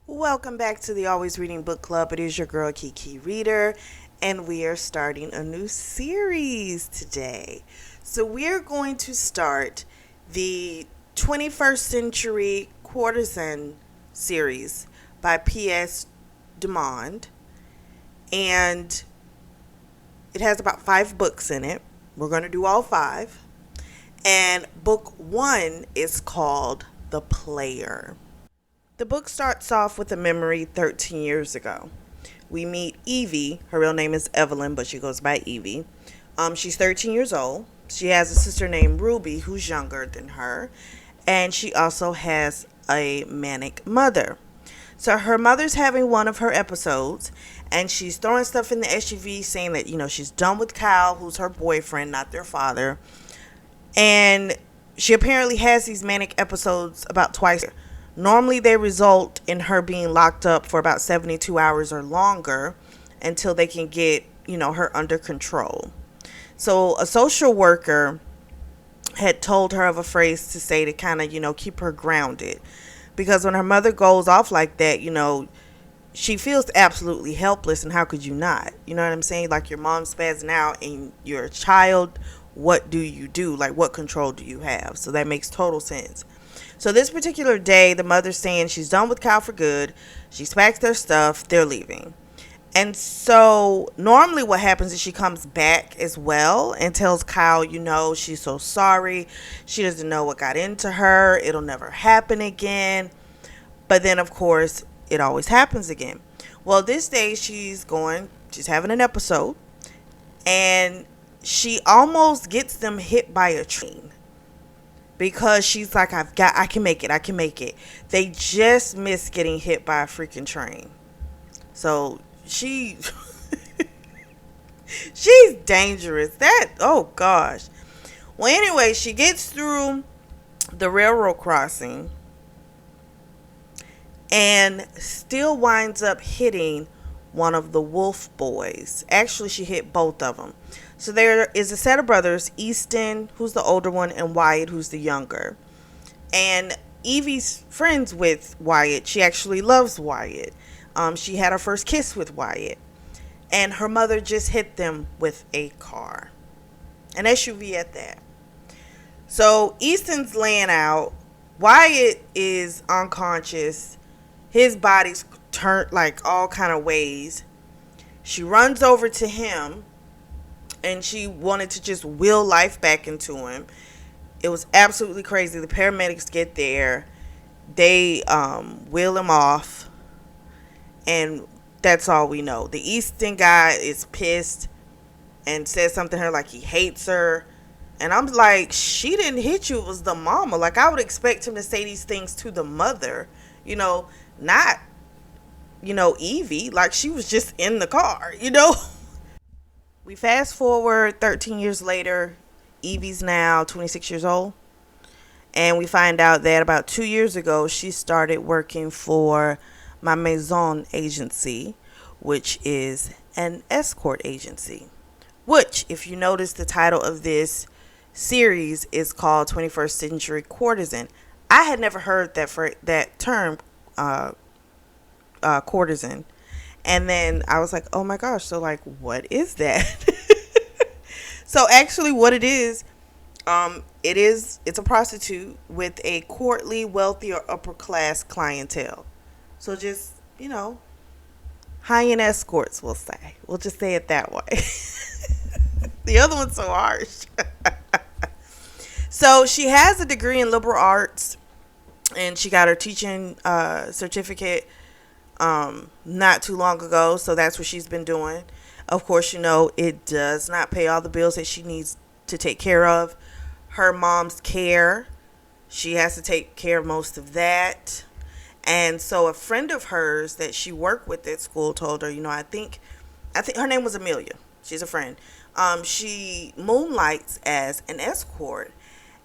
Welcome back to the Always Reading Book Club. It is your girl Kiki Reader, and we are starting a new series today. So we're going to start the 21st Century Courtesan Series by P.S. DuMond, and it has about 5 books in it. We're going to do all 5. And book 1 is called The Player. The book starts off with a memory 13 years ago. We meet Evie. Her real name is Evelyn, but she goes by Evie. She's 13 years old. She has a sister named Ruby, who's younger than her. And she also has a manic mother. So her mother's having one of her episodes, and she's throwing stuff in the SUV saying that, she's done with Kyle, who's her boyfriend, not their father. And she apparently has these manic episodes about twice. Normally, they result in her being locked up for about 72 hours or longer until they can get, her under control. So a social worker had told her of a phrase to say to kind of, keep her grounded. Because when her mother goes off like that, she feels absolutely helpless, and how could you not? You know what I'm saying? Like, your mom's spazzing out and you're a child. What do you do? Like, what control do you have? So that makes total sense. So this particular day, the mother's saying she's done with Kyle for good. She's packed their stuff. They're leaving. And so normally what happens is she comes back as well and tells Kyle, she's so sorry. She doesn't know what got into her. It'll never happen again. But then, of course, it always happens again. Well, this day she's having an episode, and she almost gets them hit by a train. Because she's like, I can make it. They just missed getting hit by a freaking train. So she's dangerous. Oh gosh. Well, anyway, she gets through the railroad crossing and still winds up hitting one of the Wolf boys. Actually, she hit both of them. So there is a set of brothers, Easton, who's the older one, and Wyatt, who's the younger. And Evie's friends with Wyatt. She actually loves Wyatt. She had her first kiss with Wyatt. And her mother just hit them with a car. An SUV at that. So Easton's laying out. Wyatt is unconscious. His body's turned like all kind of ways. She runs over to him, and she wanted to just will life back into him. It was absolutely crazy. The paramedics get there. They wheel him off. And that's all we know. The Easton guy is pissed and says something to her like he hates her. And I'm like, she didn't hit you. It was the mama. Like, I would expect him to say these things to the mother. Not, Evie. Like, she was just in the car, We fast forward 13 years later. Evie's now 26 years old. And we find out that about 2 years ago, she started working for My Maison agency, which is an escort agency. Which, if you notice, the title of this series is called 21st Century Courtesan. I had never heard that term, courtesan. And then I was like, oh my gosh, so like, what is that? So actually what it is, it's a prostitute with a courtly, wealthy, or upper class clientele. So just, high-end escorts, we'll say. We'll just say it that way. The other one's so harsh. So she has a degree in liberal arts, and she got her teaching certificate not too long ago. So that's what she's been doing. Of course, it does not pay all the bills that she needs to take care of. Her mom's care, she has to take care of most of that. And so a friend of hers that she worked with at school told her, I think her name was Amelia. She's a friend. She moonlights as an escort.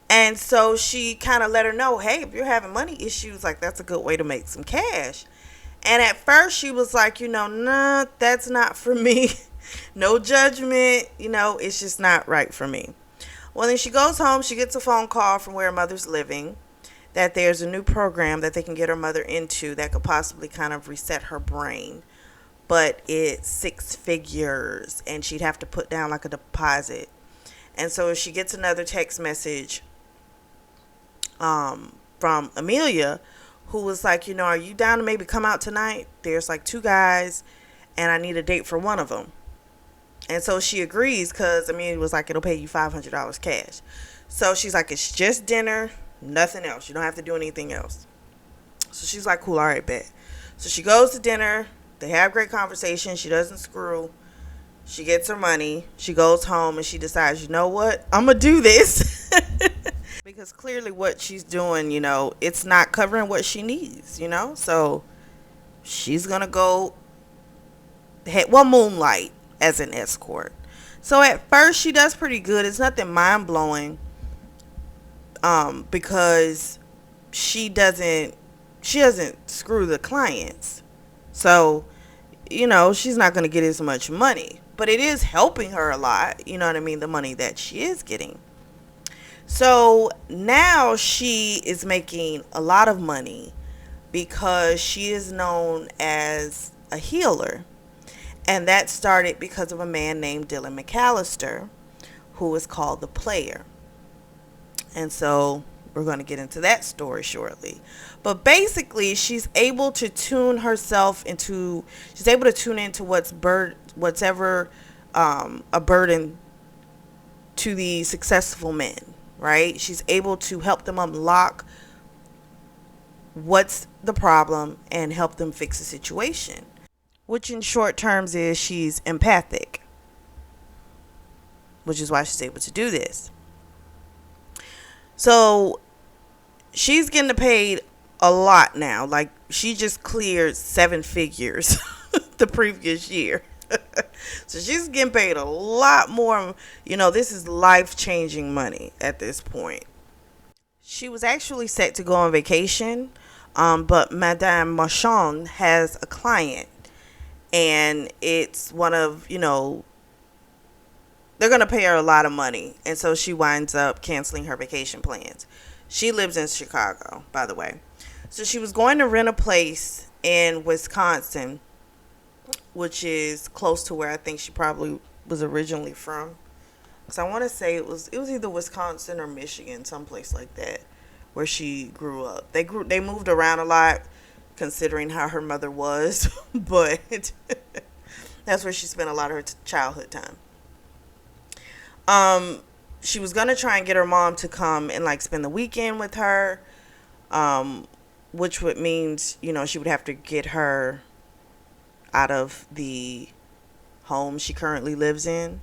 And so she kind of let her know, hey, if you're having money issues, like, that's a good way to make some cash. And at first she was like, nah, that's not for me. No judgment. It's just not right for me. Well, then she goes home. She gets a phone call from where her mother's living that there's a new program that they can get her mother into that could possibly kind of reset her brain. But it's 6 figures, and she'd have to put down like a deposit. And so if she gets another text message from Amelia, who was like, are you down to maybe come out tonight? There's like 2 guys, and I need a date for one of them. And so she agrees because Amelia was like, it'll pay you $500 cash. So she's like, it's just dinner, nothing else. You don't have to do anything else. So she's like, cool, all right, bet. So she goes to dinner. They have great conversation. She doesn't screw. She gets her money. She goes home and she decides, you know what? I'm going to do this. Because clearly what she's doing, it's not covering what she needs, So she's going to go, moonlight as an escort. So at first she does pretty good. It's nothing mind-blowing because she doesn't screw the clients. So, she's not going to get as much money. But it is helping her a lot, you know what I mean, the money that she is getting. So now she is making a lot of money because she is known as a healer. And that started because of a man named Dylan McAllister, who is called the Player. And so we're going to get into that story shortly. But basically, she's able to tune into whatever a burden to the successful men, right? She's able to help them unlock what's the problem and help them fix the situation, which in short terms is she's empathic, which is why she's able to do this. So she's getting paid a lot now. Like, she just cleared 7 figures the previous year. So she's getting paid a lot more. This is life-changing money at this point. She was actually set to go on vacation, but Madame Marchand has a client. And it's one of, they're going to pay her a lot of money. And so she winds up canceling her vacation plans. She lives in Chicago, by the way. So she was going to rent a place in Wisconsin, which is close to where I think she probably was originally from. Because I want to say it was either Wisconsin or Michigan, someplace like that, where she grew up. They moved around a lot, considering how her mother was, but that's where she spent a lot of her childhood time. She was gonna try and get her mom to come and like spend the weekend with her, which would means she would have to get her out of the home she currently lives in.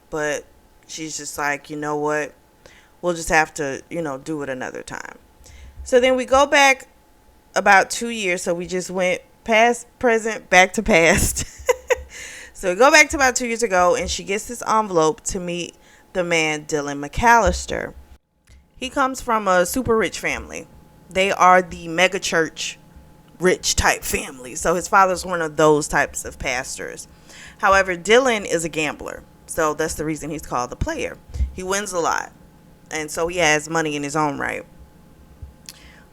But she's just like, you know what, we'll just have to do it another time. So then we go back about 2 years. So we just went past, present, back to past. So we go back to about 2 years ago, and she gets this envelope to meet the man Dylan McAllister. He comes from a super rich family. They are the mega church rich type family. So his father's one of those types of pastors. However, Dylan is a gambler. So that's the reason he's called the Player. He wins a lot. And so he has money in his own right.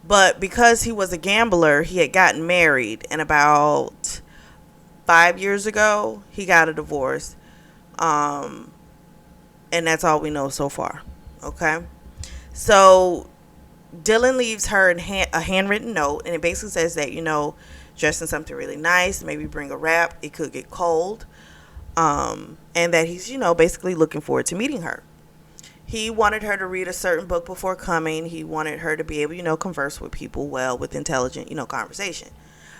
But because he was a gambler, he had gotten married. And about 5 years ago, he got a divorce. And that's all we know so far. Okay? So Dylan leaves her a handwritten note. And it basically says that, dress in something really nice. Maybe bring a wrap. It could get cold. And that he's, basically looking forward to meeting her. He wanted her to read a certain book before coming. He wanted her to be able, converse with people well, with intelligent, conversation.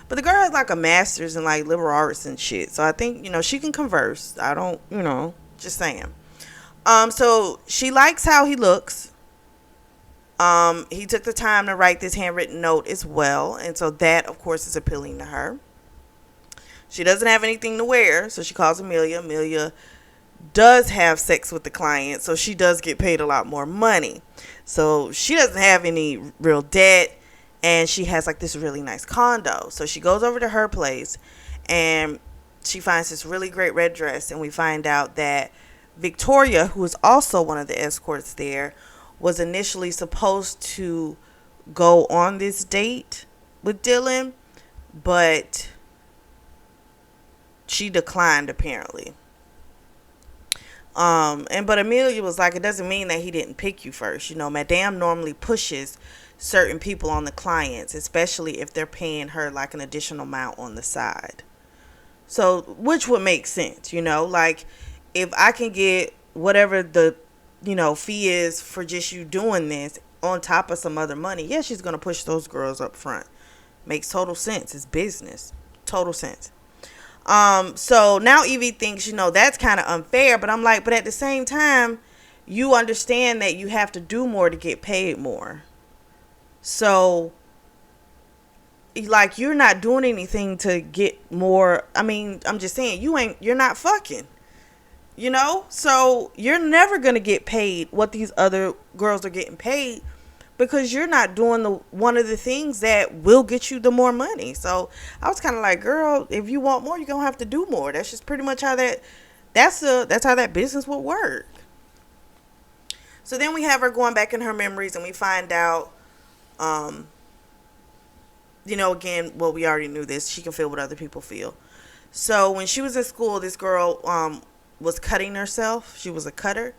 But the girl has like a master's in like liberal arts and shit. So I think, she can converse. I don't, just saying. So she likes how he looks. He took the time to write this handwritten note as well. And so that, of course, is appealing to her. She doesn't have anything to wear. So she calls Amelia. Amelia does have sex with the client, so she does get paid a lot more money. So she doesn't have any real debt, and she has like this really nice condo. So she goes over to her place, and she finds this really great red dress, and we find out that Victoria, who is also one of the escorts there, was initially supposed to go on this date with Dylan, but she declined apparently. But Amelia was like, it doesn't mean that he didn't pick you first. You know, Madame normally pushes certain people on the clients, especially if they're paying her like an additional amount on the side. So, which would make sense, you know, like if I can get whatever the, fee is for just you doing this on top of some other money, yeah, she's going to push those girls up front. Makes total sense. It's business. Total sense. So now Evie thinks, that's kind of unfair, but I'm like, but at the same time, you understand that you have to do more to get paid more. So, like, you're not doing anything to get more. I mean, I'm just saying, you're not fucking, so you're never going to get paid what these other girls are getting paid, because you're not doing one of the things that will get you the more money. So I was kind of like, girl, if you want more, you're going to have to do more. That's just pretty much how that's how that business would work. So then we have her going back in her memories, and we find out, again, well, we already knew this. She can feel what other people feel. So when she was at school, this girl was cutting herself. She was a cutter.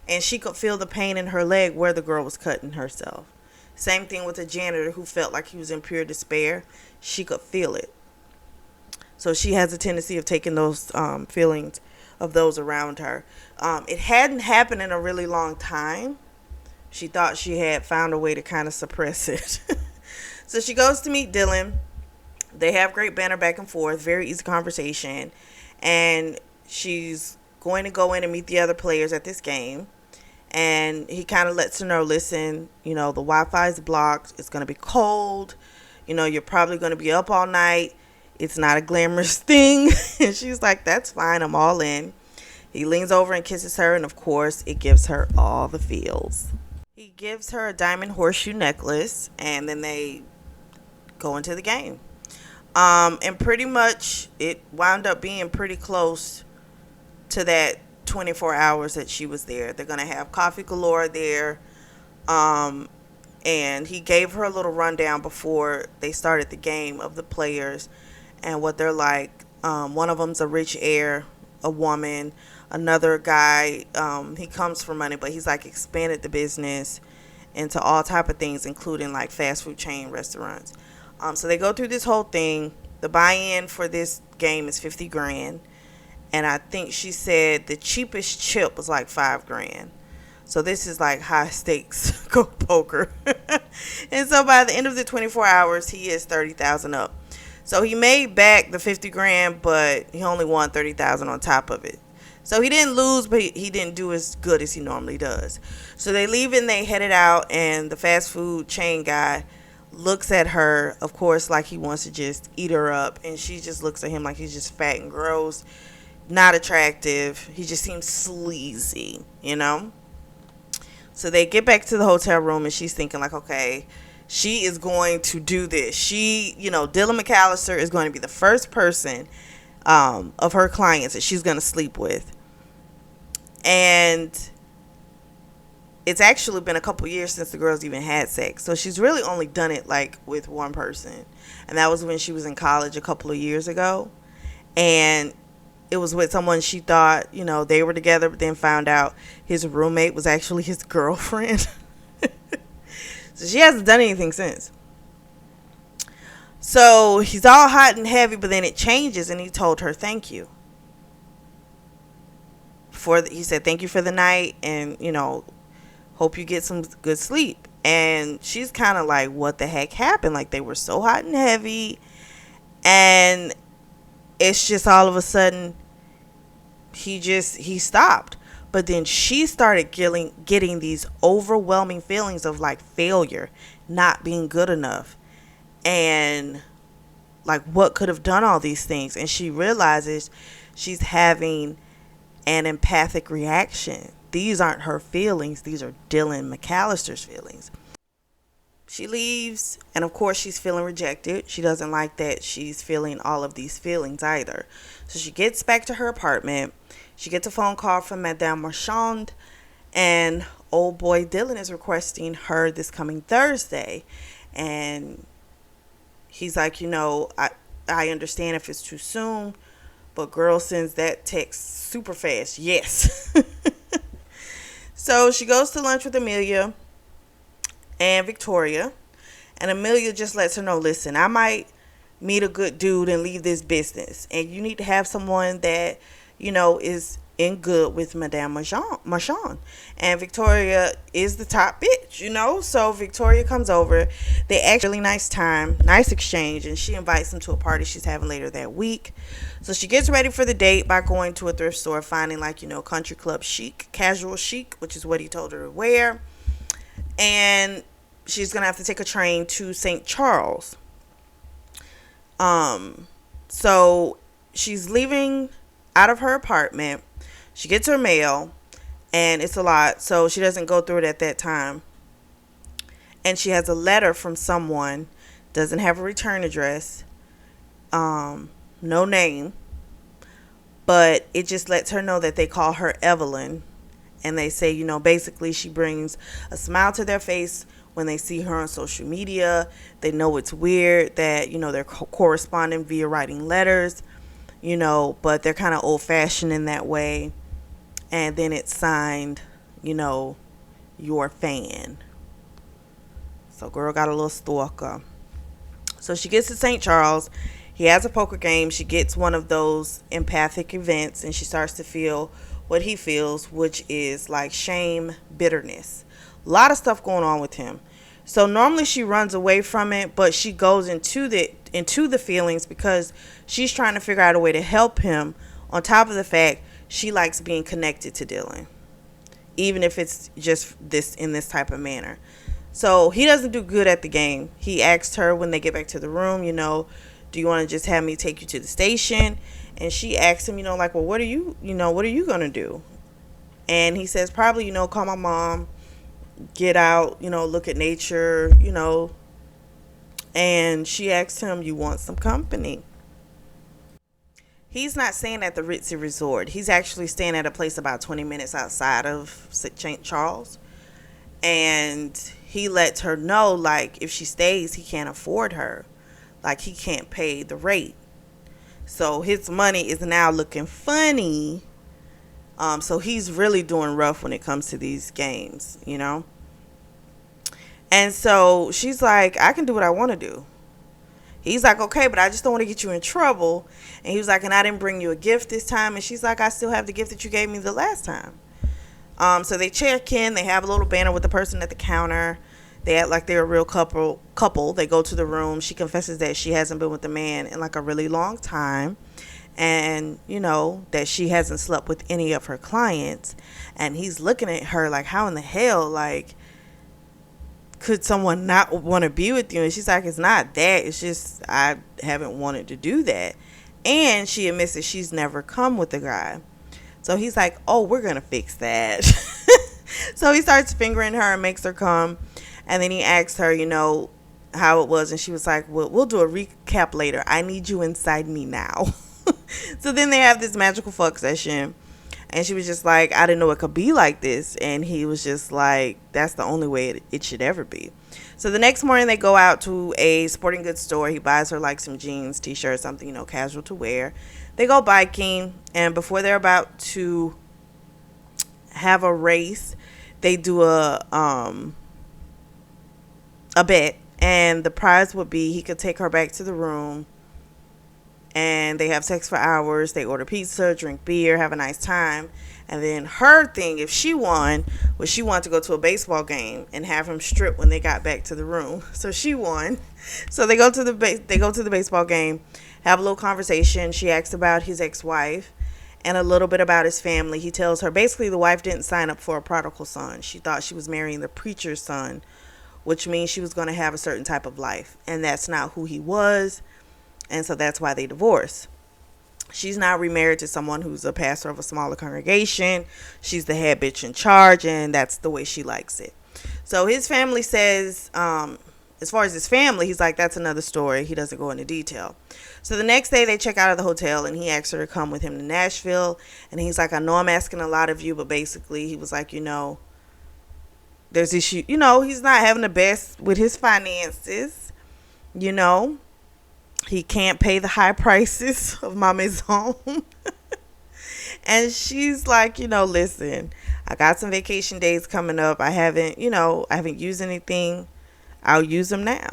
And she could feel the pain in her leg where the girl was cutting herself. Same thing with the janitor who felt like he was in pure despair. She could feel it. So she has a tendency of taking those feelings of those around her. It hadn't happened in a really long time. She thought she had found a way to kind of suppress it. So she goes to meet Dylan. They have great banter back and forth. Very easy conversation. And she's going to go in and meet the other players at this game. And he kind of lets her know, listen, the Wi-Fi is blocked. It's going to be cold. You're probably going to be up all night. It's not a glamorous thing. And she's like, that's fine. I'm all in. He leans over and kisses her. And, of course, it gives her all the feels. He gives her a diamond horseshoe necklace. And then they go into the game. And pretty much it wound up being pretty close to that 24 hours that she was there. They're going to have coffee galore there. And he gave her a little rundown before they started the game of the players and what they're like. One of them's a rich heir, a woman. Another guy, he comes from money, but he's like expanded the business into all type of things, including like fast food chain restaurants. So they go through this whole thing. The buy-in for this game is $50,000. And I think she said the cheapest chip was like $5,000. So this is like high stakes go poker. And so by the end of the 24 hours, he is 30,000 up. So he made back the $50,000, but he only won 30,000 on top of it. So he didn't lose, but he didn't do as good as he normally does. So they leave and they headed out, and the fast food chain guy looks at her, of course, like he wants to just eat her up. And she just looks at him like he's just fat and gross. Not attractive. He just seems sleazy, So they get back to the hotel room, and she's thinking like, okay, she is going to do this. Dylan McAllister is going to be the first person of her clients that she's going to sleep with. And it's actually been a couple years since the girls even had sex. So she's really only done it like with one person. And that was when she was in college a couple of years ago. And it was with someone she thought, they were together, but then found out his roommate was actually his girlfriend. So she hasn't done anything since. So he's all hot and heavy, but then it changes, and he told her thank you. He said thank you for the night, and, hope you get some good sleep. And she's kind of like, what the heck happened? Like, they were so hot and heavy, and it's just all of a sudden he stopped. But then she started getting these overwhelming feelings of like failure, not being good enough, and like what could have done all these things. And she realizes she's having an empathic reaction. These aren't her feelings. These are Dylan McAllister's feelings. She leaves, and of course she's feeling rejected. She doesn't like that she's feeling all of these feelings either. So she gets back to her apartment. She gets a phone call from Madame Marchand, and old boy Dylan is requesting her this coming Thursday. And he's like, I understand if it's too soon, but girl sends that text super fast. Yes. So she goes to lunch with Amelia and Victoria. And Amelia just lets her know, listen, I might meet a good dude and leave this business. And you need to have someone that, is in good with Madame Marchand. And Victoria is the top bitch. So Victoria comes over. They actually really nice time, nice exchange, and she invites him to a party she's having later that week. So she gets ready for the date by going to a thrift store, finding country club chic, casual chic, which is what he told her to wear. And she's gonna have to take a train to St. Charles. So she's leaving out of her apartment. She gets her mail, and it's a lot, so she doesn't go through it at that time. And she has a letter from someone, doesn't have a return address, no name, but it just lets her know that they call her Evelyn, and they say, basically she brings a smile to their face when they see her on social media. They know it's weird that, they're corresponding via writing letters, but they're kind of old fashioned in that way. And then it's signed, your fan. So girl got a little stalker. So she gets to St. Charles. He has a poker game. She gets one of those empathic events, and she starts to feel what he feels, which is like shame, bitterness. A lot of stuff going on with him. So normally she runs away from it, but she goes into the feelings because she's trying to figure out a way to help him, on top of the fact she likes being connected to Dylan, even if it's just in this type of manner. So he doesn't do good at the game. He asks her when they get back to the room, do you want to just have me take you to the station? And she asks him, well, what are you going to do? And he says, probably, call my mom, get out, look at nature, And she asks him, you want some company? He's not staying at the Ritzy Resort. He's actually staying at a place about 20 minutes outside of St. Charles. And he lets her know, if she stays, he can't afford her. He can't pay the rate. So his money is now looking funny. So he's really doing rough when it comes to these games, And so she's like, I can do what I want to do. He's like, okay, but I just don't want to get you in trouble. And he was like, and I didn't bring you a gift this time. And she's like, I still have the gift that you gave me the last time. So they check in. They have a little banner with the person at the counter. They act like they're a real couple. They go to the room. She confesses that she hasn't been with the man in a really long time. And, that she hasn't slept with any of her clients. And he's looking at her like, how in the hell, could someone not want to be with you? And she's like, it's not that. It's just I haven't wanted to do that. And she admits that she's never come with the guy. So he's like, oh, we're going to fix that. So he starts fingering her and makes her come. And then he asks her, how it was. And she was like, well, we'll do a recap later. I need you inside me now. So then they have this magical fuck session. And she was just like, I didn't know it could be like this. And he was just like, that's the only way it should ever be. So the next morning they go out to a sporting goods store. He buys her some jeans, t-shirts, something, casual to wear. They go biking. And before they're about to have a race, they do a bet. And the prize would be he could take her back to the room. And they have sex for hours. They order pizza, drink beer, have a nice time. And then her thing, if she won, was she wanted to go to a baseball game and have him strip when they got back to the room. So she won. So they go to the baseball game, have a little conversation. She asks about his ex-wife and a little bit about his family. He tells her basically the wife didn't sign up for a prodigal son. She thought she was marrying the preacher's son, which means she was going to have a certain type of life. And that's not who he was. And so that's why they divorced. She's now remarried to someone who's a pastor of a smaller congregation. She's the head bitch in charge, and that's the way she likes it. So his family says, as far as his family, he's like, that's another story. He doesn't go into detail. So the next day they check out of the hotel, and he asks her to come with him to Nashville. And he's like, I know I'm asking a lot of you, but basically he was like, the there's issue, you know, he's not having the best with his finances, you know. He can't pay the high prices of my maison. And she's like, you know, listen, I got some vacation days coming up. I haven't used anything. I'll use them now.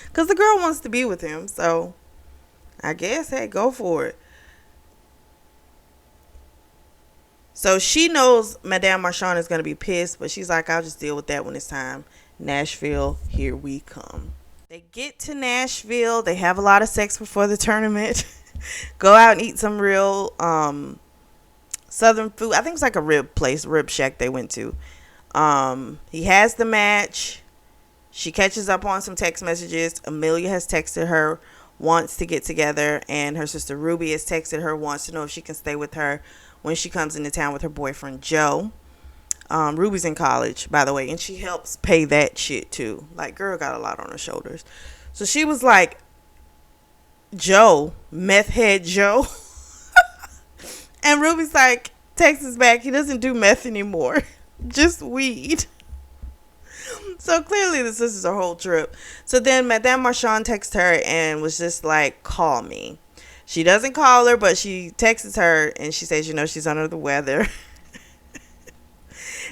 Because the girl wants to be with him. So I guess, hey, go for it. So she knows Madame Marchand is going to be pissed, but she's like, I'll just deal with that when it's time. Nashville, here we come. They get to Nashville. They have a lot of sex before the tournament. Go out and eat some real southern food. I think it's like a rib shack they went to. He has the match. She catches up on some text messages. Amelia has texted her, wants to get together, and her sister Ruby has texted her, wants to know if she can stay with her when she comes into town with her boyfriend Joe. Ruby's in college, by the way, and she helps pay that shit too. Like, girl got a lot on her shoulders. So she was like, Joe, meth head Joe. And Ruby's like, texts back, he doesn't do meth anymore, just weed. So clearly this is her whole trip. So then Madame Marchand texts her and was just like, call me. She doesn't call her, but she texts her and she says, you know, she's under the weather.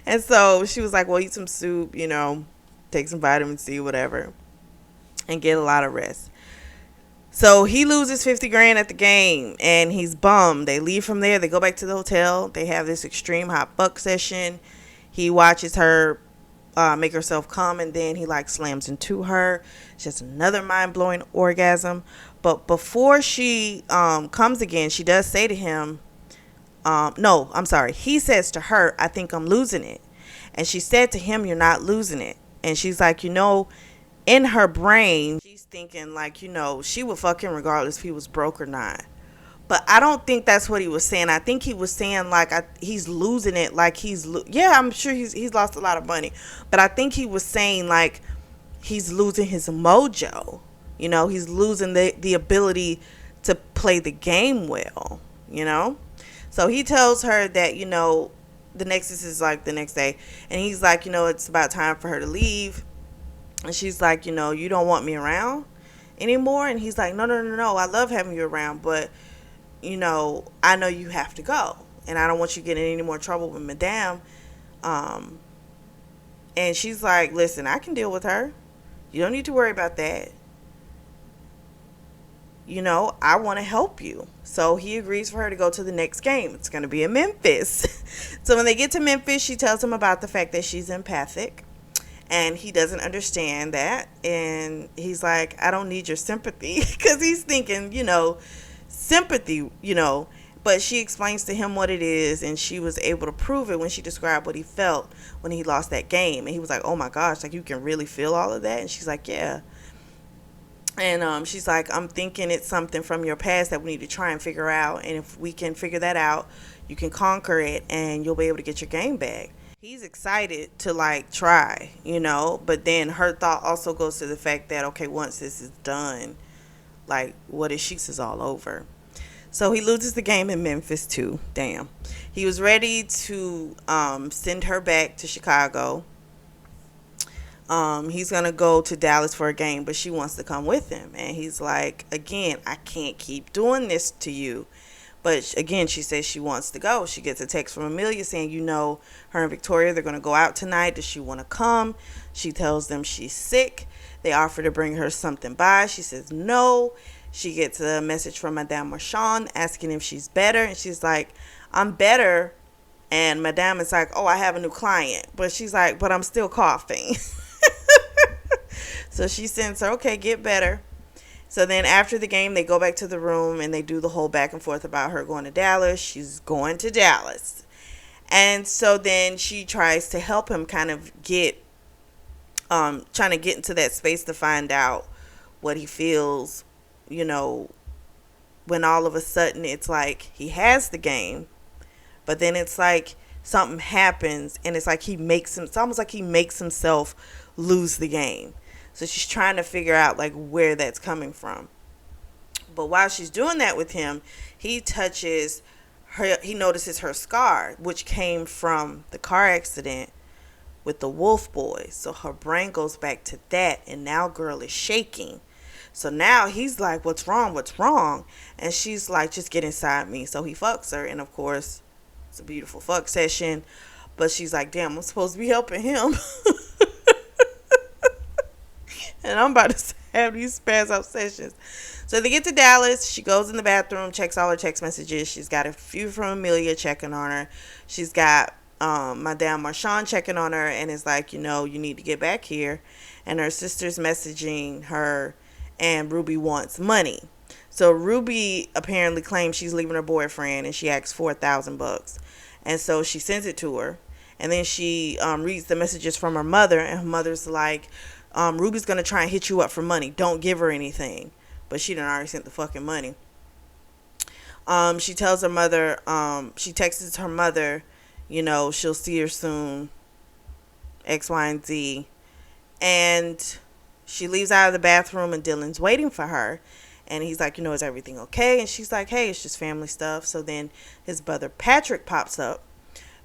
And so she was like, well, eat some soup, you know, take some vitamin C, whatever, and get a lot of rest. So he loses 50 grand at the game and he's bummed. They leave from there. They go back to the hotel. They have this extreme hot fuck session. He watches her make herself come, and then he like slams into her. It's just another mind-blowing orgasm. But before she comes again, she does say to him, no, I'm sorry. He says to her, I think I'm losing it. And she said to him, you're not losing it. And she's like, you know, in her brain, she's thinking like, you know, she would fuck him regardless if he was broke or not. But I don't think that's what he was saying. I think he was saying like he's losing it. Like I'm sure he's lost a lot of money. But I think he was saying like he's losing his mojo. You know, he's losing the ability to play the game well, you know. So he tells her that, you know, this is like the next day. And he's like, you know, it's about time for her to leave. And she's like, you know, you don't want me around anymore? And he's like, no. I love having you around, but, you know, I know you have to go. And I don't want you getting in any more trouble with Madame. And she's like, listen, I can deal with her. You don't need to worry about that. You know, I want to help you. So he agrees for her to go to the next game. It's going to be in Memphis. So when they get to Memphis, she tells him about the fact that she's empathic. And he doesn't understand that. And he's like, I don't need your sympathy. Because he's thinking, you know, sympathy, you know. But she explains to him what it is. And she was able to prove it when she described what he felt when he lost that game. And he was like, oh my gosh, like you can really feel all of that? And she's like, yeah. And she's like, I'm thinking it's something from your past that we need to try and figure out. And if we can figure that out, you can conquer it and you'll be able to get your game back. He's excited to like try, you know, but then her thought also goes to the fact that, okay, once this is done, like what if she's is all over? So he loses the game in Memphis too. Damn. He was ready to send her back to Chicago. He's going to go to Dallas for a game, but she wants to come with him. And he's like, again, I can't keep doing this to you. But again, she says she wants to go. She gets a text from Amelia saying, you know, her and Victoria, they're going to go out tonight. Does she want to come? She tells them she's sick. They offer to bring her something by. She says no. She gets a message from Madame Marchand asking if she's better. And she's like, I'm better. And Madame is like, oh, I have a new client. But she's like, but I'm still coughing. So she sends her, okay, get better. So then after the game, they go back to the room and they do the whole back and forth about her going to Dallas. She's going to Dallas. And so then she tries to help him kind of get, trying to get into that space to find out what he feels, you know, when all of a sudden it's like he has the game, but then it's like something happens and it's like it's almost like he makes himself lose the game. So she's trying to figure out like where that's coming from. But while she's doing that with him, he touches her, he notices her scar, which came from the car accident with the Wolf Boys. So her brain goes back to that, and now girl is shaking. So now he's like, what's wrong? What's wrong? And she's like, just get inside me. So he fucks her. And of course, it's a beautiful fuck session. But she's like, damn, I'm supposed to be helping him. And I'm about to have these spaz out sessions. So they get to Dallas. She goes in the bathroom, checks all her text messages. She's got a few from Amelia checking on her. She's got Madame Marchand checking on her. And it's like, you need to get back here. And her sister's messaging her. And Ruby wants money. So Ruby apparently claims she's leaving her boyfriend, and she asks $4,000. And so she sends it to her. And then she reads the messages from her mother, and her mother's like, Ruby's going to try and hit you up for money. Don't give her anything. But she done already sent the fucking money. She tells her mother, she texts her mother, she'll see her soon, X, Y, and Z. And she leaves out of the bathroom, and Dylan's waiting for her. And he's like, is everything okay? And she's like, hey, it's just family stuff. So then his brother Patrick pops up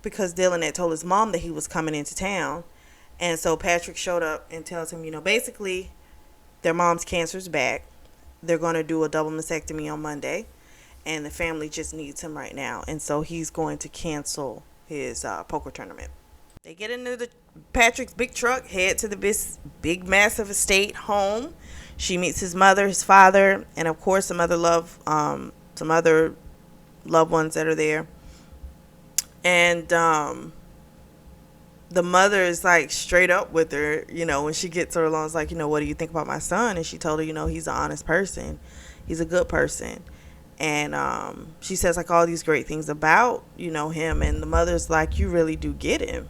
because Dylan had told his mom that he was coming into town. And so Patrick showed up and tells him, basically their mom's cancer's back. They're going to do a double mastectomy on Monday. And the family just needs him right now. And so he's going to cancel his poker tournament. They get into Patrick's big truck, head to the big massive estate home. She meets his mother, his father, and of course some other loved ones that are there. And the mother is like straight up with her, when she gets her along. It's like, what do you think about my son? And she told her, he's an honest person, he's a good person. And she says like all these great things about him. And the mother's like, you really do get him.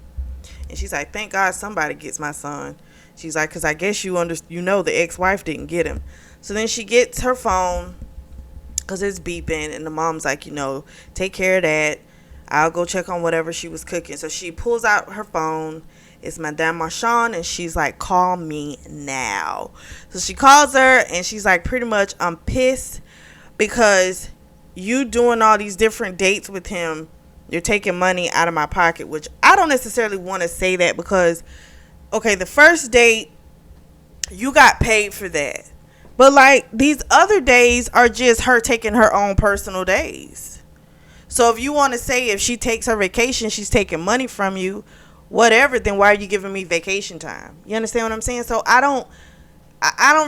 And she's like, thank God somebody gets my son. She's like, because I guess the ex-wife didn't get him. So then she gets her phone because it's beeping. And the mom's like, take care of that. I'll go check on whatever she was cooking. So she pulls out her phone. It's Madame Marchand. And she's like, call me now. So she calls her. And she's like, pretty much, I'm pissed because you doing all these different dates with him. You're taking money out of my pocket, which I don't necessarily want to say that because, okay, the first date, you got paid for that. But, like, these other days are just her taking her own personal days. So if you want to say if she takes her vacation, she's taking money from you, whatever, then why are you giving me vacation time? You understand what I'm saying? So I don't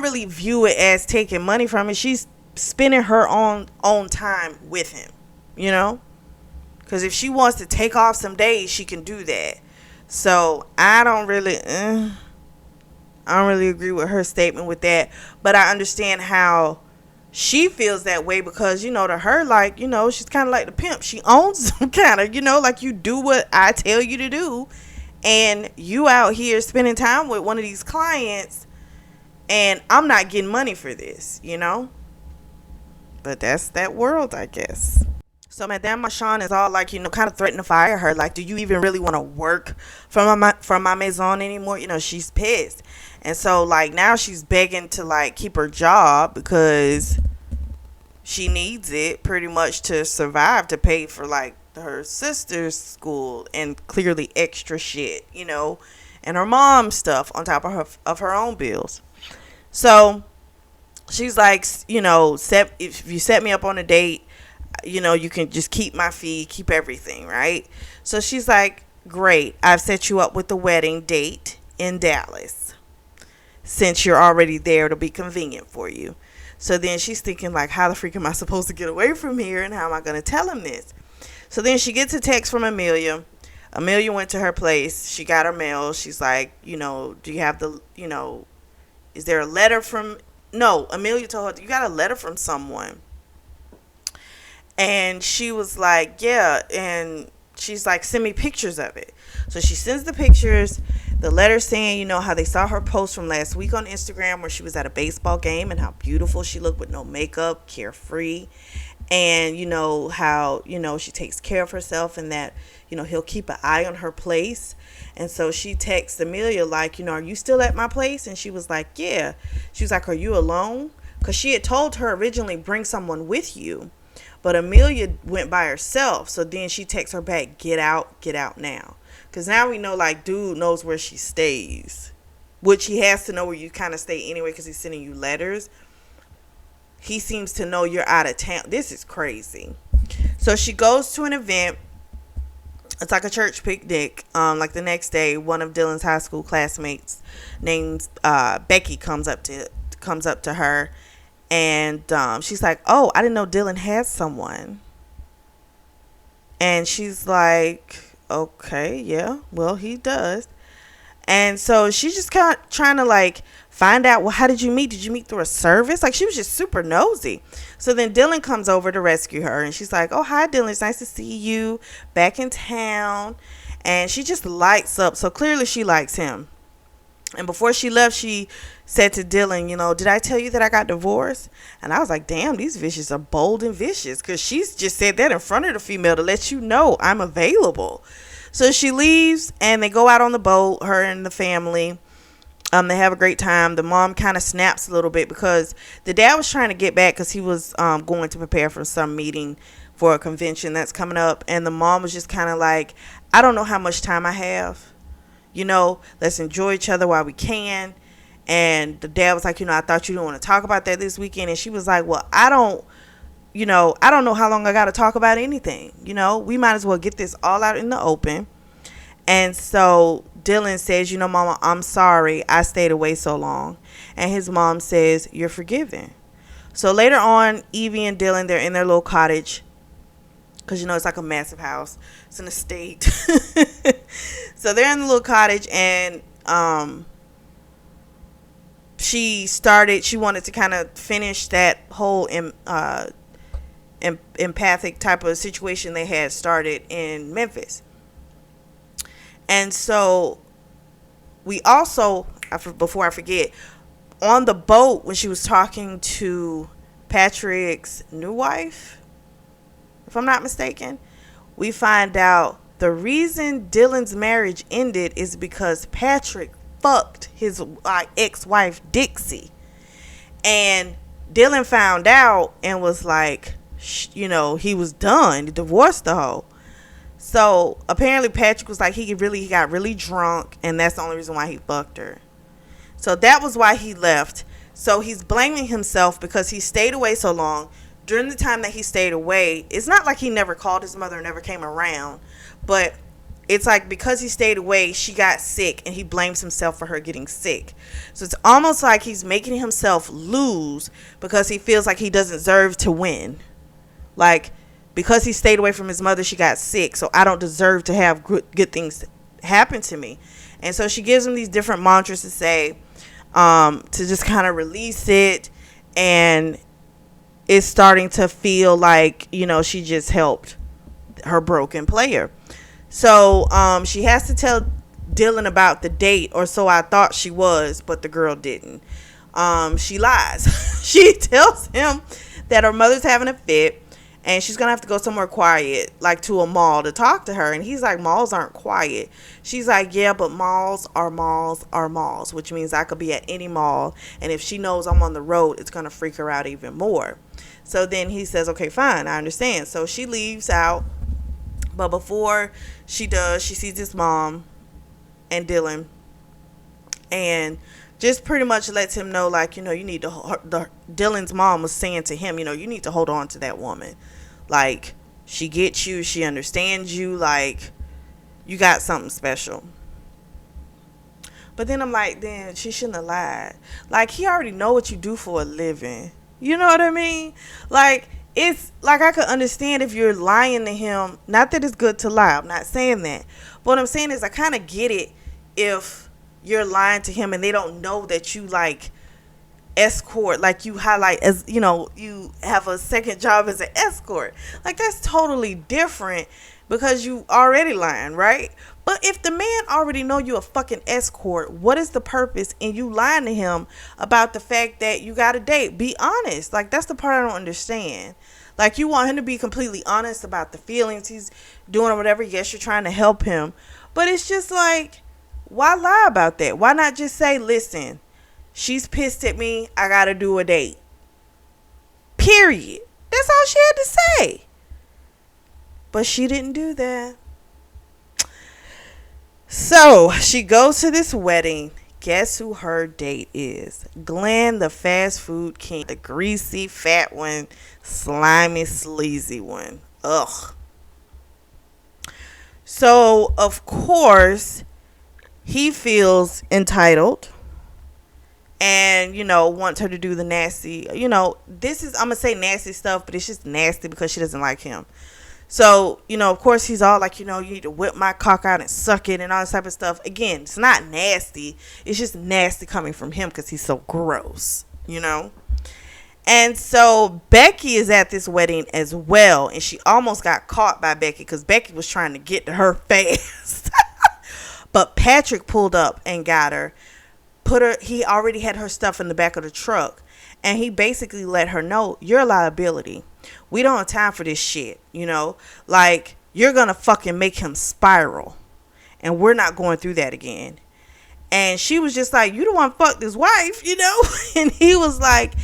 really view it as taking money from her. She's spending her own time with him, Because if she wants to take off some days, she can do that. So I don't really agree with her statement with that. But I understand how she feels that way because, to her, like, she's kind of like the pimp. She owns them kind of, like you do what I tell you to do. And you out here spending time with one of these clients and I'm not getting money for this, But that's that world, I guess. So Madame Marchand is all like, kind of threatening to fire her. Like, do you even really want to work for my maison anymore? She's pissed. And so, like, now she's begging to, like, keep her job because she needs it pretty much to survive, to pay for, like, her sister's school and clearly extra shit, and her mom's stuff on top of her own bills. So she's like, if you set me up on a date, you can just keep my fee, keep everything, right? So she's like, great, I've set you up with the wedding date in Dallas. Since you're already there, it'll be convenient for you. So then she's thinking, like, how the freak am I supposed to get away from here? And how am I going to tell him this? So then she gets a text from Amelia. Amelia went to her place. She got her mail. She's like, do you have is there a letter from... No, Amelia told her, you got a letter from someone. And she was like, yeah. And she's like, send me pictures of it. So she sends the pictures. The letter saying, how they saw her post from last week on Instagram where she was at a baseball game and how beautiful she looked with no makeup, carefree. And, how, she takes care of herself and that, he'll keep an eye on her place. And so she texts Amelia like, are you still at my place? And she was like, yeah. She was like, are you alone? Because she had told her originally, bring someone with you. But Amelia went by herself. So then she texts her back, get out now. Because now we know, like, dude knows where she stays. Which he has to know where you kind of stay anyway because he's sending you letters. He seems to know you're out of town. This is crazy. So she goes to an event. It's like a church picnic. Like the next day, one of Dylan's high school classmates named Becky comes up to her. And she's like, oh, I didn't know Dylan had someone. And she's like, okay, yeah, well, he does. And so she's just kind of trying to like find out, well, how did you meet? Did you meet through a service? Like, she was just super nosy. So then Dylan comes over to rescue her. And she's like, oh, hi, Dylan. It's nice to see you back in town. And she just lights up. So clearly she likes him. And before she left, she said to Dylan, did I tell you that I got divorced? And I was like, damn, these vicious are bold and vicious. Because she's just said that in front of the female to let you know I'm available. So she leaves and they go out on the boat, her and the family. They have a great time. The mom kind of snaps a little bit because the dad was trying to get back because he was going to prepare for some meeting for a convention that's coming up. And the mom was just kind of like, I don't know how much time I have. Let's enjoy each other while we can. And the dad was like, I thought you didn't want to talk about that this weekend. And she was like, well, I don't know how long I got to talk about anything. We might as well get this all out in the open. And so Dylan says, Mama, I'm sorry I stayed away so long. And his mom says, you're forgiven. So later on, Evie and Dylan, they're in their little cottage. Because, it's like a massive house. It's an estate. So they're in the little cottage and she wanted to kind of finish that whole empathic type of situation they had started in Memphis. And so we also, before I forget, on the boat when she was talking to Patrick's new wife, if I'm not mistaken, we find out the reason Dylan's marriage ended is because Patrick fucked his ex-wife Dixie. And Dylan found out and was like, he was done. He divorced the hoe. So apparently Patrick was like, he got really drunk, and that's the only reason why he fucked her. So that was why he left. So he's blaming himself because he stayed away so long. During the time that he stayed away, it's not like he never called his mother and never came around, but it's like because he stayed away, she got sick, and he blames himself for her getting sick. So it's almost like he's making himself lose because he feels like he doesn't deserve to win. Like, because he stayed away from his mother, she got sick, so I don't deserve to have good things happen to me. And so she gives him these different mantras to say, to just kind of release it, and it's starting to feel like, she just helped her broken player. So she has to tell Dylan about the date, or so I thought she was, but the girl didn't. She lies. She tells him that her mother's having a fit, and she's going to have to go somewhere quiet, like to a mall, to talk to her. And he's like, malls aren't quiet. She's like, yeah, but malls are malls are malls, which means I could be at any mall. And if she knows I'm on the road, it's going to freak her out even more. So then he says, okay, fine, I understand. So she leaves out. But before she does, she sees his mom and Dylan. And just pretty much lets him know, like, you need to, Dylan's mom was saying to him, you need to hold on to that woman. Like, she gets you, she understands you, like, you got something special. But then I'm like, then she shouldn't have lied. Like, he already know what you do for a living. You know what I mean? Like, it's like, I could understand if you're lying to him. Not that it's good to lie. I'm not saying that. But what I'm saying is I kind of get it if you're lying to him and they don't know that you like escort, like you highlight as, you have a second job as an escort. Like, that's totally different because you already lying, right? But if the man already know you a fucking escort, what is the purpose in you lying to him about the fact that you got a date? Be honest. Like, that's the part I don't understand. Like, you want him to be completely honest about the feelings he's doing or whatever. Yes, you're trying to help him, but it's just like, why lie about that? Why not just say, listen, she's pissed at me, I gotta do a date. Period. That's all she had to say. But she didn't do that. So she goes to this wedding. Guess who her date is? Glenn, the fast food king, the greasy, fat one, slimy, sleazy one. Ugh. So, of course, he feels entitled and, wants her to do the nasty. This is, I'm going to say nasty stuff, but it's just nasty because she doesn't like him. So, of course, he's all like, you need to whip my cock out and suck it and all this type of stuff. Again, it's not nasty. It's just nasty coming from him because he's so gross. And so Becky is at this wedding as well. And she almost got caught by Becky because Becky was trying to get to her fast. But Patrick pulled up and got her. He already had her stuff in the back of the truck. And he basically let her know, you're a liability. We don't have time for this shit, Like, you're going to fucking make him spiral. And we're not going through that again. And she was just like, you don't want to fuck this wife, And he was like,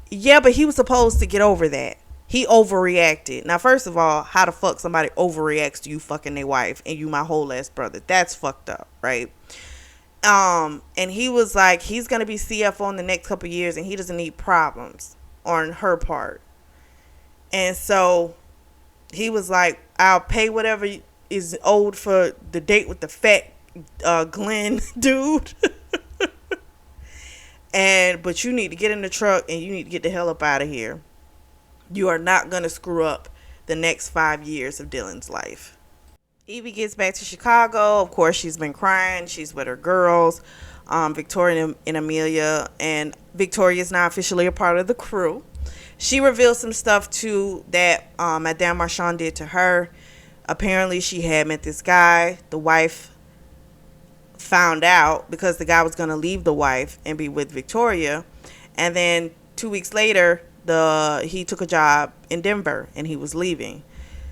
yeah, but he was supposed to get over that. He overreacted. Now, first of all, how the fuck somebody overreacts to you fucking their wife and you my whole ass brother? That's fucked up, right? And he was like, he's going to be CFO in the next couple of years and he doesn't need problems on her part. And so he was like, I'll pay whatever is owed for the date with the fat Glenn dude. But you need to get in the truck and you need to get the hell up out of here. You are not going to screw up the next 5 years of Dylan's life. Evie gets back to Chicago. Of course, she's been crying. She's with her girls, Victoria and Amelia. And Victoria is now officially a part of the crew. She revealed some stuff, too, that Madame Marchand did to her. Apparently, she had met this guy. The wife found out because the guy was going to leave the wife and be with Victoria. And then 2 weeks later, he took a job in Denver and he was leaving.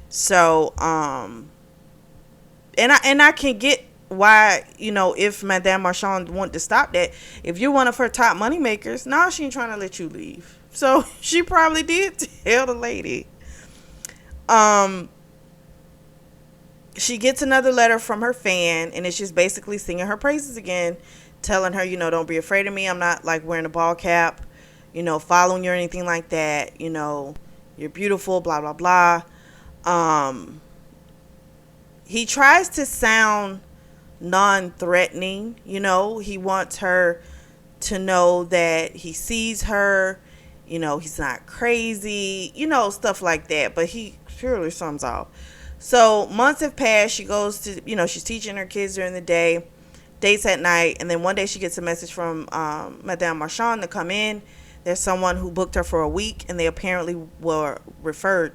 So, and I can get why, if Madame Marchand wanted to stop that, if you're one of her top money makers, no, she ain't trying to let you leave. So she probably did tell the lady. She gets another letter from her fan, and it's just basically singing her praises again, telling her, don't be afraid of me. I'm not like wearing a ball cap, following you or anything like that. You're beautiful, blah, blah, blah. He tries to sound non-threatening. He wants her to know that he sees her. He's not crazy, stuff like that. But he purely sums off. So months have passed. She goes to, she's teaching her kids during the day, dates at night. And then one day she gets a message from Madame Marchand to come in. There's someone who booked her for a week, and they apparently were referred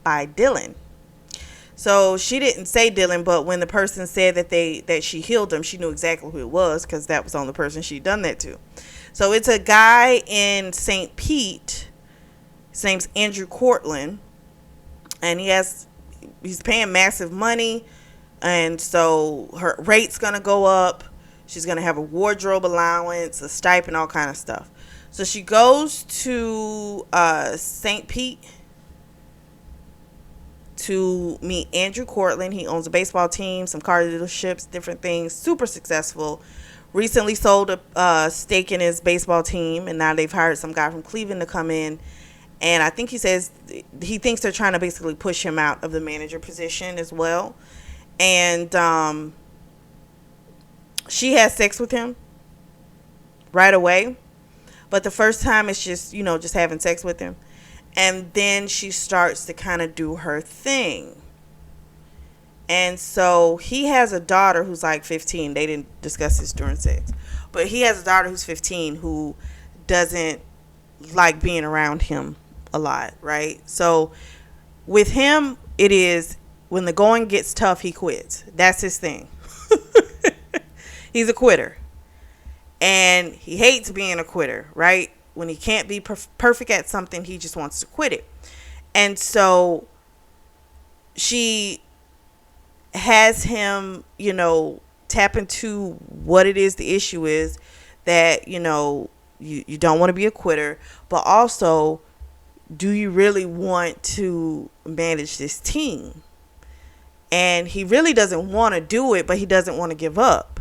by Dylan. So she didn't say Dylan, but when the person said that she healed him, she knew exactly who it was because that was the only person she'd done that to. So it's a guy in St. Pete. His name's Andrew Cortland, and he's paying massive money, and so her rate's gonna go up. She's gonna have a wardrobe allowance, a stipend, all kind of stuff. So she goes to St. Pete to meet Andrew Cortland. He owns a baseball team, some car dealerships, different things. Super successful. Recently sold a stake in his baseball team, and now they've hired some guy from Cleveland to come in. And I think he says he thinks they're trying to basically push him out of the manager position as well. And she has sex with him right away. But the first time it's just, just having sex with him. And then she starts to kind of do her thing. And so he has a daughter who's like 15. They didn't discuss this during sex. But he has a daughter who's 15 who doesn't like being around him a lot, right? So with him, it is when the going gets tough, he quits. That's his thing. He's a quitter. And he hates being a quitter, right? When he can't be perfect at something, he just wants to quit it. And so she has him, tap into what it is the issue is, that, you don't want to be a quitter, but also, do you really want to manage this team? And he really doesn't want to do it, but he doesn't want to give up.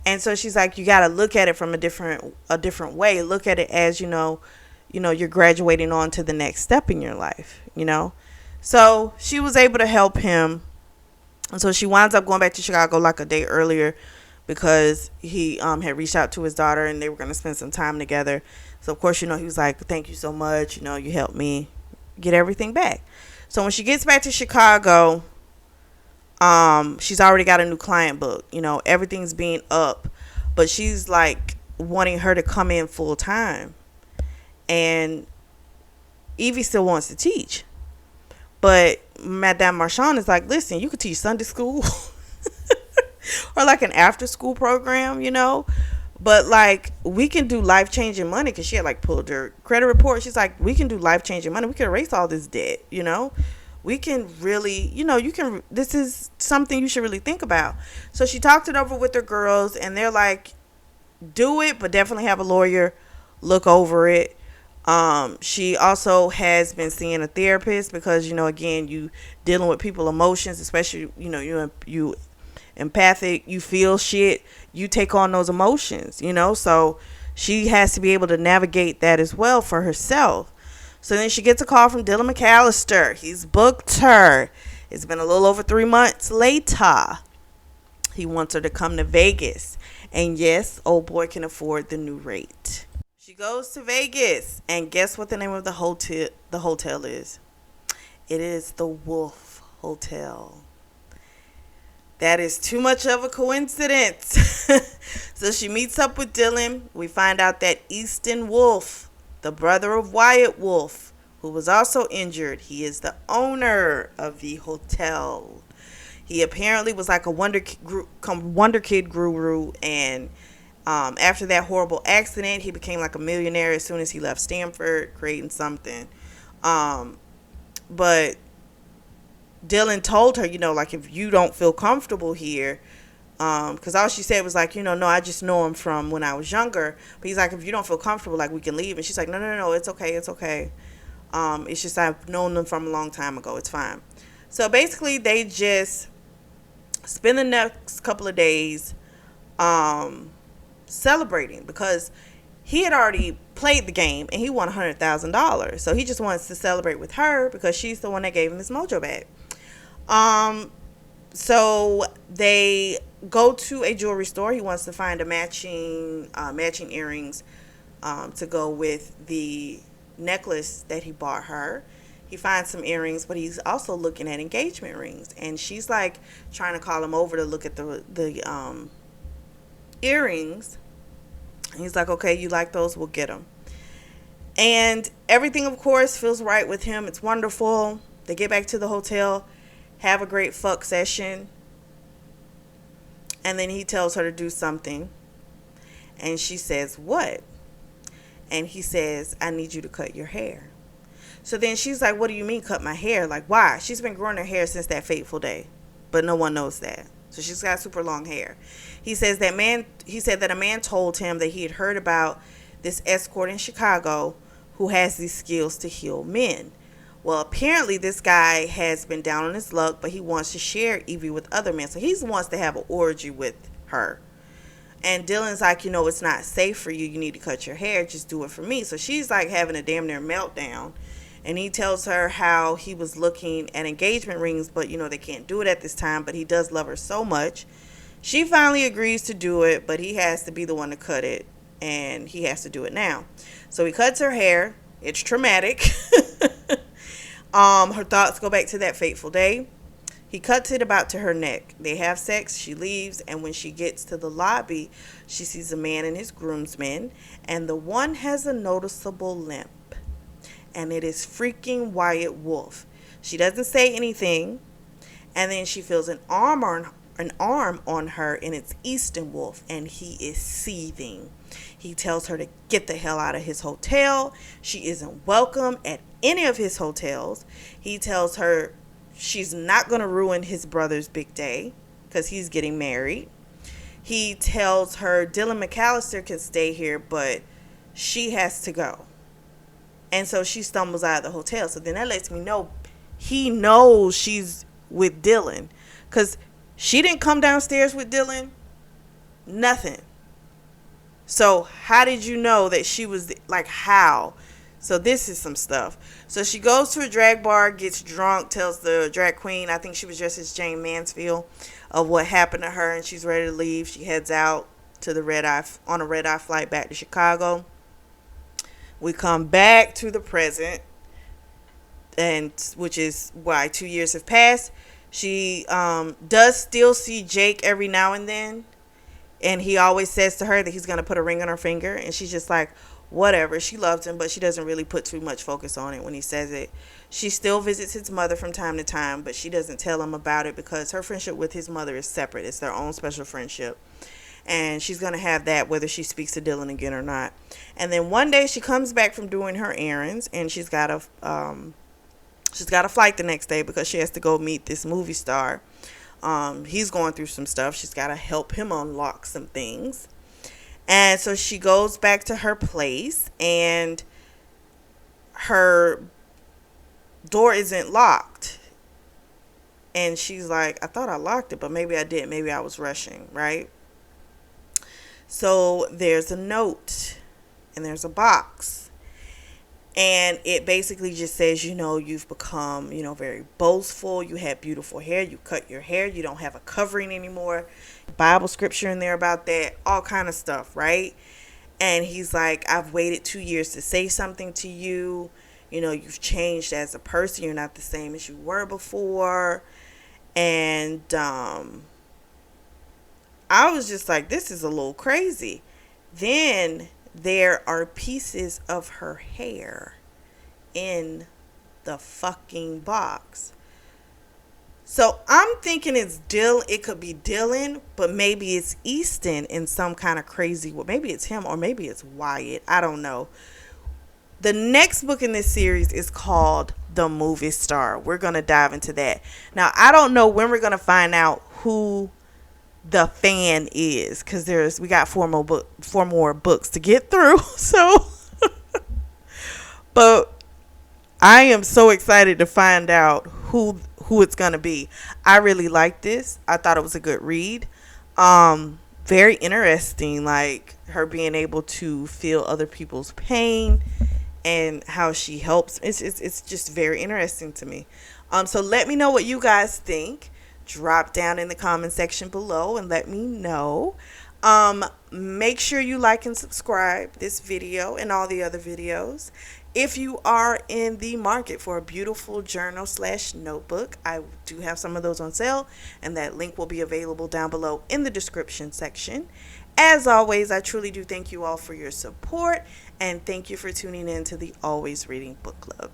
And so she's like, you got to look at it from a different way. Look at it as, you're graduating on to the next step in your life, So she was able to help him. And so she winds up going back to Chicago like a day earlier because he had reached out to his daughter and they were going to spend some time together. So, of course, he was like, thank you so much. You helped me get everything back. So when she gets back to Chicago, she's already got a new client book. Everything's being up. But she's like wanting her to come in full time. And Evie still wants to teach. But Madame Marchand is like, listen, you could teach Sunday school or like an after school program, But like we can do life-changing money because she had like pulled her credit report. She's like, we can do life-changing money. We can erase all this debt, We can really, this is something you should really think about. So she talked it over with her girls and they're like, do it, but definitely have a lawyer look over it. She also has been seeing a therapist because, again, you dealing with people's emotions, especially, you empathic, you feel shit, you take on those emotions, so she has to be able to navigate that as well for herself. So then she gets a call from Dylan McAllister. He's booked her. It's been a little over 3 months later. He wants her to come to Vegas. And yes, old boy can afford the new rate. She goes to Vegas, and guess what the name of the hotel is? It is the Wolf Hotel. That is too much of a coincidence. So she meets up with Dylan. We find out that Easton Wolf, the brother of Wyatt Wolf, who was also injured, he is the owner of the hotel. He apparently was like a wonder kid guru, and after that horrible accident, he became like a millionaire as soon as he left Stanford, creating something. But Dylan told her, like, if you don't feel comfortable here, because all she said was like, no, I just know him from when I was younger. But he's like, if you don't feel comfortable, like, we can leave. And she's like, no, it's okay. It's just I've known them from a long time ago. It's fine. So basically, they just spend the next couple of days celebrating because he had already played the game and he won $100,000. So he just wants to celebrate with her because she's the one that gave him his mojo back. So they go to a jewelry store. He wants to find a matching earrings to go with the necklace that he bought her. He finds some earrings, but he's also looking at engagement rings. And she's like trying to call him over to look at the earrings. And he's like, okay, you like those? We'll get them. And everything, of course, feels right with him. It's wonderful. They get back to the hotel, have a great fuck session. And then he tells her to do something. And she says, what? And he says, I need you to cut your hair. So then she's like, what do you mean cut my hair? Like, why? She's been growing her hair since that fateful day. But no one knows that. So she's got super long hair. He said that a man told him that he had heard about this escort in Chicago who has these skills to heal men. Well, apparently this guy has been down on his luck, but he wants to share Evie with other men. So he wants to have an orgy with her. And Dylan's like, it's not safe for you. You need to cut your hair. Just do it for me. So she's like having a damn near meltdown. And he tells her how he was looking at engagement rings, but, they can't do it at this time. But he does love her so much. She finally agrees to do it, but he has to be the one to cut it. And he has to do it now. So he cuts her hair. It's traumatic. Her thoughts go back to that fateful day. He cuts it about to her neck. They have sex. She leaves. And when she gets to the lobby, she sees a man and his groomsmen. And the one has a noticeable limp. And it is freaking Wyatt Wolf. She doesn't say anything. And then she feels an arm on her, and it's Easton Wolf, and he is seething. He tells her to get the hell out of his hotel. She isn't welcome at any of his hotels. He tells her she's not going to ruin his brother's big day because he's getting married. He tells her Dylan McAllister can stay here, but she has to go. And so she stumbles out of the hotel. So then that lets me know he knows she's with Dylan. Because she didn't come downstairs with Dylan. Nothing. So how did you know that she was, like, how? So this is some stuff. So she goes to a drag bar, gets drunk, tells the drag queen, I think she was dressed as Jane Mansfield, of what happened to her, and she's ready to leave. She heads out to the on a red eye flight back to Chicago. We come back to the present, and which is why 2 years have passed. She does still see Jake every now and then. And he always says to her that he's going to put a ring on her finger. And she's just like, whatever. She loves him, but she doesn't really put too much focus on it when he says it. She still visits his mother from time to time, but she doesn't tell him about it because her friendship with his mother is separate. It's their own special friendship. And she's going to have that whether she speaks to Dylan again or not. And then one day she comes back from doing her errands, and she's got a flight the next day because she has to go meet this movie star. He's going through some stuff. She's got to help him unlock some things. And so she goes back to her place, and her door isn't locked. And she's like, I thought I locked it, but maybe I didn't. Maybe I was rushing, right? So there's a note, and there's a box. And it basically just says, you've become, very boastful. You had beautiful hair. You cut your hair. You don't have a covering anymore. Bible scripture in there about that. All kind of stuff, right? And he's like, I've waited 2 years to say something to you. You've changed as a person. You're not the same as you were before. And I was just like, this is a little crazy. Then there are pieces of her hair in the fucking box. So I'm thinking it could be Dylan, but maybe it's Easton in some kind of crazy way. Maybe it's him, or maybe it's Wyatt. I don't know. The next book in this series is called The Movie Star. We're going to dive into that. Now, I don't know when we're going to find out who the fan is, because we got four more books to get through. So but I am so excited to find out who it's gonna be. I really like this. I thought it was a good read. Very interesting, like her being able to feel other people's pain and how she helps. It's just very interesting to me. So let me know what you guys think. Drop down in the comment section below and let me know. Make sure you like and subscribe this video and all the other videos. If you are in the market for a beautiful journal/notebook, I do have some of those on sale, and that link will be available down below in the description section. As always, I truly do thank you all for your support, and thank you for tuning in to the Always Reading Book Club.